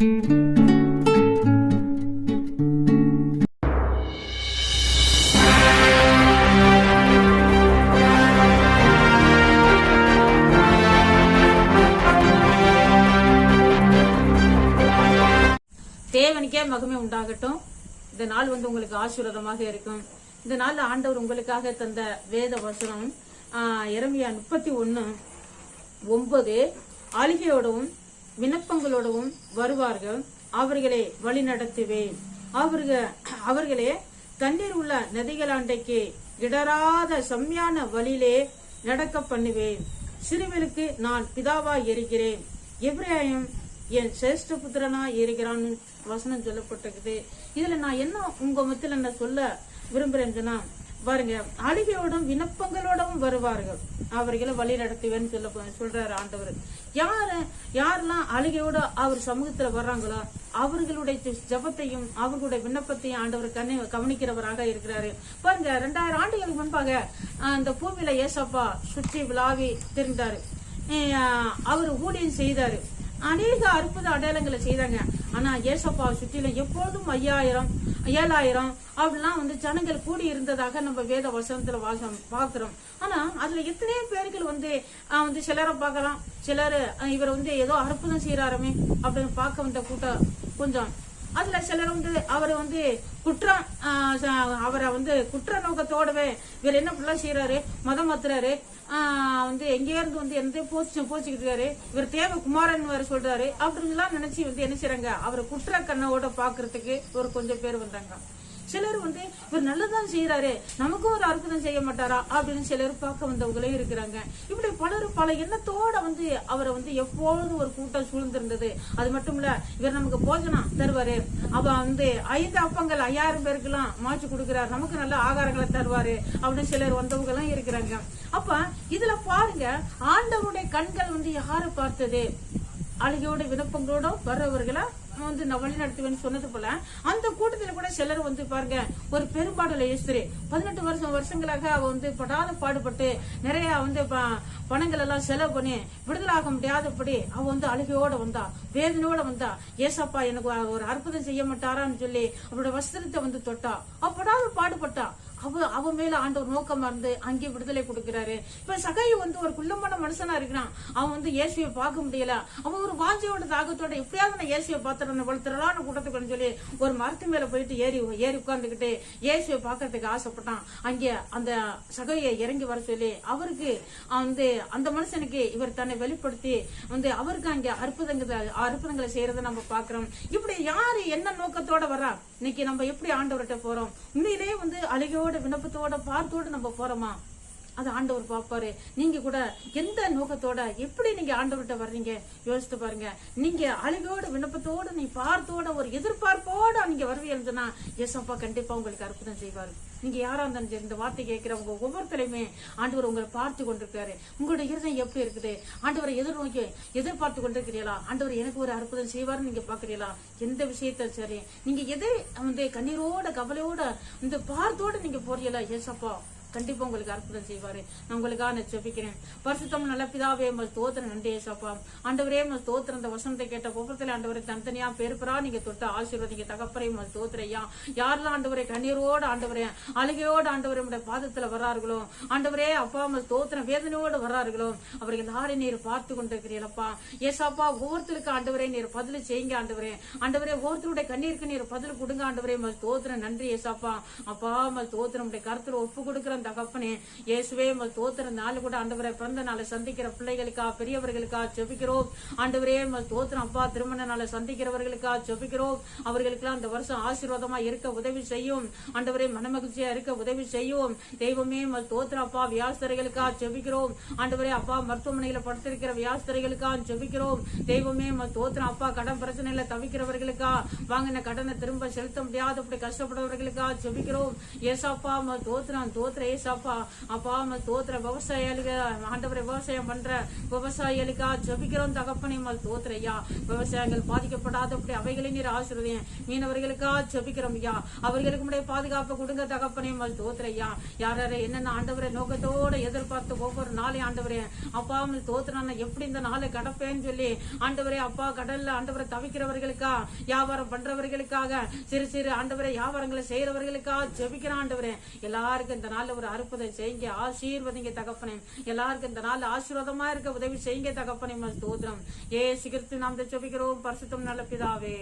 தேவனுக்கே மகிமை உண்டாகட்டும். இந்த நாள் உங்களுக்கு ஆசீர்வாதமாக இருக்கும். இந்த நாள் ஆண்டவர் உங்களுக்காக தந்த வேத வசனம் எரேமியா 31:9 அழுகையோடவும் விண்ணப்பங்களோடவும் வருவார்கள், அவர்களை வழி நடத்துவேன். அவர்களே தண்ணீர் உள்ள நதிகளாண்டைக்கு இடராத செம்மையான வழியிலே நடக்க பண்ணுவேன். சிறுவர்களுக்கு நான் பிதாவாய் இருக்கிறேன், எபிராயிம் என் சிரேஷ்ட புத்திரனா இருக்கிறான்னு வசனம் சொல்லப்பட்டிருக்குது. இதுல நான் என்ன உங்க மத்தியில நான் சொல்ல விரும்புறேன்னு சொன்னா பாருங்க, அழுகையோடும் விண்ணப்பங்களோடும் வருவார்கள், அவர்களை வழி நடத்துவேன்னு சொல்றாரு ஆண்டவர். யாரெல்லாம் அழுகையோட அவர் சமூகத்துல வர்றாங்களோ அவர்களுடைய ஜபத்தையும் அவர்களுடைய விண்ணப்பத்தையும் ஆண்டவர் கவனிக்கிறவராக இருக்கிறாரு. பாருங்க, 2000 ஆண்டுகளுக்கு முன்பாக அந்த பூமியில ஏசப்பா சுற்றி விழாவி தெரிந்தாரு. அவர் ஊழியம் செய்தாரு, அநேக அற்புத அடையாளங்களை செய்தாங்க. ஆனா ஏசப்பா சுற்றிலும் எப்போதும் 5000 7000 அப்படிலாம் ஜனங்கள் கூடி இருந்ததாக நம்ம வேத வசனத்துல பாக்குறோம். ஆனா அதுல எத்தனையோ பேர்கள் சிலரை பார்க்கலாம், சிலர் இவர் ஏதோ அற்புதம் செய்யறாருமே அப்படின்னு பார்க்க வந்த கூட்டம் கொஞ்சம். அதுல சிலர் அவரை குற்றம் அவரை குற்ற நோக்கத்தோடவே இவர் என்ன பிள்ளை செய்யறாரு, மதம் மாத்துறாரு, எங்கே இருந்து எந்த போச்சுக்கிட்டு இருக்காரு, இவர் தேவ குமாரன் வேற சொல்றாரு அப்படின்னு நினைச்சு என்ன செய்யறாங்க, அவரை குற்ற கண்ணோட பாக்குறதுக்கு ஒரு கொஞ்சம் பேர் வந்தாங்க. சிலர் இவர் நல்லதான் செய்யறாரு, நமக்கும் ஒரு அற்புதம் செய்ய மாட்டாரா அப்படின்னு சிலர் பார்க்க வந்தவங்களே இருக்கிறாங்க. இப்படி பலரும் பல எண்ணத்தோட அவரை எப்பொழுதும் ஒரு கூட்டம் சூழ்ந்திருந்தது. அது மட்டும் இல்ல, இவர் நமக்கு போஜனம் தருவாரு, அவ 5 அப்பங்கள் 5000 பேருக்கு எல்லாம் மாற்றி கொடுக்கிறார், நமக்கு நல்ல ஆகாரங்களை தருவாரு அப்படின்னு சிலர் வந்தவங்க எல்லாம் இருக்கிறாங்க. அப்ப இதுல பாருங்க, ஆண்டவருடைய கண்கள் யாரை பார்த்தது, அழுகையோட விண்ணப்பங்களோட வர்றவர்களை நான் வழி நடத்துவேன்னு சொன்னது போல அந்த கூட்டத்துல கூட சிலர் பாருங்க, ஒரு பெரும்பாடுல எஸ்திரி 18 வருஷங்களாக அவ படாத பாடுபட்டு நிறைய பணங்கள் எல்லாம் செலவு பண்ணி விடுதலாக முடியாதபடி அவ அழுகையோட வந்தா, வேதனையோட வந்தா. ஏசப்பா எனக்கு ஒரு அற்புதம் செய்ய மாட்டாரான்னு சொல்லி அவரோட வஸ்திரத்தை தொட்டா, அப்படாத பாடுபட்டா. அவ மேல ஆண்டவர் நோக்கமா இருந்து அங்கே விடுதலை கொடுக்கிறாரு. இப்ப சகை ஒரு குள்ளமான மனுஷனா இருக்கிறான், அவன் இயேசுவை பார்க்க முடியல, அவன் ஒரு வாஞ்சையோட தாகத்தோட எப்படியாவது நான் இயேசுவை பார்த்துறேன் திரளான கூட்டத்துக்கு சொல்லி ஒரு மரத்து மேல போயிட்டு ஏறி உட்கார்ந்துகிட்டு இயேசுவை பார்க்கறதுக்கு ஆசைப்பட்டான். அங்கே அந்த சகையை இறங்கி வர சொல்லி அவருக்கு அந்த மனுஷனுக்கு இவர் தன்னை வெளிப்படுத்தி அவருக்கு அங்கே அற்புதங்களை செய்யறதை நம்ம பாக்குறோம். இப்படி யாரு என்ன நோக்கத்தோட வர்றா, இன்னைக்கு நம்ம எப்படி ஆண்டவர்கிட்ட போறோம், உண்மையிலேயே அழுகையோட விண்ணப்பத்தோட பார்த்தோடு நம்ம போறோமா, அது ஆண்டவர் பாப்பாரு. நீங்க கூட எந்த நோக்கத்தோட எப்படி நீங்க ஆண்டவர்கிட்ட வர்றீங்க யோசித்து பாருங்க. நீங்க அழுகையோட விண்ணப்பத்தோட நீ பார்த்தோட ஒரு எதிர்பார்ப்போட நீங்க வருவீங்கன்னா ஏசப்பா கண்டிப்பா உங்களுக்கு அற்புதம் செய்வாரு. நீங்க யாரா இருந்தாலும் சரி, இந்த வார்த்தை கேட்கிறவங்க ஒவ்வொருத்தரையுமே ஆண்டவர் உங்களை பார்த்து கொண்டிருக்காரு. உங்களுடைய இருதயம் எப்படி இருக்குது, ஆண்டவரை எதிர்நோக்கி எதிர்பார்த்து கொண்டிருக்கிறீங்களா, ஆண்டவர் எனக்கு ஒரு அற்புதம் செய்வாருன்னு நீங்க பாக்குறீங்களா? எந்த விஷயத்த சரி நீங்க எதை கண்ணீரோட கவலையோட பார்த்தோட நீங்க போறீங்களா, ஏசப்பா கண்டிப்பா உங்களுக்கு அற்புதம் செய்வாரு. நான் உங்களுக்காக நான் ஜெபிக்கிறேன். பரிசுத்தம் நல்ல பிதாவே, ஸ்தோத்திரம், நன்றி ஏசப்பா. ஆண்டவரே ஸ்தோத்திரம், இந்த வசனத்தை கேட்ட ஒவ்வொருத்தர ஆண்டவரை தனித்தனியா பெருப்பரா நீங்க தொட்ட ஆசீர்வாதிங்க தகப்பரே ஸ்தோத்திரையா. யாரெல்லாம் ஆண்டவரை கண்ணீரோட ஆண்டவரே அழுகையோட ஆண்டவரை பாதத்துல வர்றார்களோ, ஆண்டவரே அப்பா ஸ்தோத்திரம் வேதனையோடு வர்றார்களோ, அவர்கள் யாரை நீர் பார்த்து கொண்டிருக்கிறீங்களப்பா ஏசாப்பா. ஒவ்வொருத்தருக்கு ஆண்டவரே நீர் பதில் செய்யுங்க ஆண்டவரே. ஆண்டவரே ஒவ்வொருத்தருடைய கண்ணீருக்கு நீர் பதில் கொடுங்க ஆண்டவரே. ஸ்தோத்திரம், நன்றி ஏசாப்பா. அப்பா ஸ்தோத்திரம், கருத்துல ஒப்பு கொடுக்கிற தகப்பனே இயேசுவே ஸ்தோத்திரம். நாள் கூட ஆண்டவரை பிறந்த நாளை சந்திக்கிற பிள்ளைகளுக்கா பெரியவர்களுக்கா ஜெபிக்கிறோம் ஆண்டவரே. ஸ்தோத்திரம் அப்பா, திருமண நாளை சந்திக்கிறவர்களுக்கா ஜெபிக்கிறோம். அவர்களுக்கெல்லாம் அந்த வருஷம் ஆசீர்வாதமா இருக்க உதவி செய்யும் ஆண்டவரே, மனமகிழ்ச்சியா இருக்க உதவி செய்யும் தெய்வமே. ஸ்தோத்திரம் அப்பா, வியாஸ்தரைகளுக்கா ஜெபிக்கிறோம் ஆண்டவரே. அப்பா மருத்துவமனையில படுத்திருக்கிற வியாஸ்தரைகளுக்கா ஜெபிக்கிறோம் தெய்வமே. ஸ்தோத்திரம் அப்பா, கடன் பிரச்சனையில தவிக்கிறவர்களுக்கா, வாங்கின கடனை திரும்ப செலுத்த முடியாத அப்படி கஷ்டப்படுறவர்களுக்கா ஜெபிக்கிறோம் ஏசாப்பா. ஸ்தோத்திரம் ஏசப்பா. அப்பா தோத்திர விவசாயிகளுக்கு ஆண்டவரை விவசாயம் பண்ற விவசாயிகளுக்கா ஜபிக்கிறோம் தகப்பனே தோத்திர ஐயா. விவசாயங்கள் பாதிக்கப்படாதபடி அவைகளை நீர் ஆசீர்வதிங்க. மீனவர்களுக்கா ஜபிக்கிறோம் ஐயா. அவர்களுக்கு முன்னாடி பாதுகாப்பு கொடுங்க தகப்பனே தோத்திர ஐயா. யார் என்னென்ன ஆண்டவரை நோக்கத்தோட எதிர்பார்த்து ஒவ்வொரு நாளையும் ஆண்டவரே அப்பா தோத்திர எப்படி இந்த நாளை கடப்பேன்னு சொல்லி ஆண்டவரே அப்பா கடல்ல ஆண்டவரை தவிக்கிறவர்களுக்கா வியாபாரம் பண்றவர்களுக்காக சிறு சிறு ஆண்டவரை வியாபாரங்களை செய்யறவர்களுக்காக ஜெபிக்கிற ஆண்டவரே எல்லாருக்கும் இந்த நாள்ல ஒரு அற்புதம் செய்யுங்க. ஆசீர்வதிங்க தகப்பனே. எல்லாருக்கும் இந்த நாள் ஆசீர்வாதமா இருக்க உதவி செய்யுங்க தகப்பனே. ஸ்தோத்திரம். ஏசு கிறிஸ்து நாமத்தை ஜெபிக்கிறோம் பரிசுத்தம் நல்ல பிதாவே.